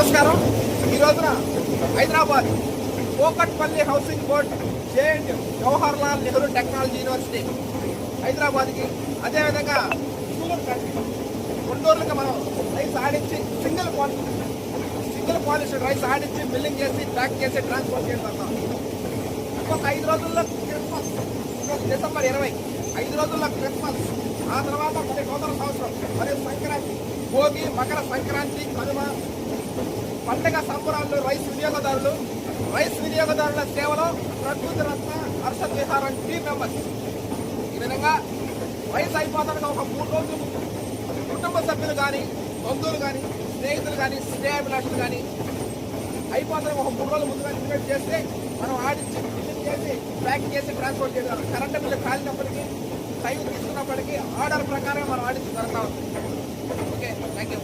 నమస్కారం. ఈ రోజున హైదరాబాద్ కోకట్పల్లి హౌసింగ్ బోర్డ్ జేఎండ్ జవహర్ లాల్ నెహ్రూ టెక్నాలజీ యూనివర్సిటీ హైదరాబాద్కి, అదేవిధంగా గుంటూరుకి మనం రైస్ ఆడించి సింగిల్ పాలిష్ రైస్ ఆడించి మిల్లింగ్ చేసి ప్యాక్ చేసి ట్రాన్స్పోర్ట్ చేస్తాం. ఇంకొక 5 రోజుల్లో క్రిస్మస్, డిసెంబర్ 20, 5 రోజుల్లో క్రిస్మస్. ఆ తర్వాత మరి నూతన సంవత్సరం, మరి సంక్రాంతి, భోగి, మకర సంక్రాంతి, కనుమ పండగ సంబరాల్లో రైస్ వినియోగదారుల సేవలో ప్రకృతి రత్న హర్షద్ విహారం టీమ్ మెంబర్స్. ఈ విధంగా రైస్ అయిపోతానికి ఒక 3 రోజులు కుటుంబ సభ్యులు కానీ, బంధువులు కానీ, స్నేహితులు కానీ, స్నేహాభిలాషులు కానీ అయిపోతానికి ఒక 3 రోజులు ముందుగా ఇన్వైట్ చేస్తే మనం ఆడించి ఫిల్లింగ్ చేసి ప్యాక్ చేసి ట్రాన్స్పోర్ట్ చేయాలి. కరెంటు బిల్లు కాలినప్పటికీ, టైం తీసుకున్నప్పటికీ ఆర్డర్ ప్రకారం మనం ఆడించి జరుగుతా ఉంది. Okay, thank you.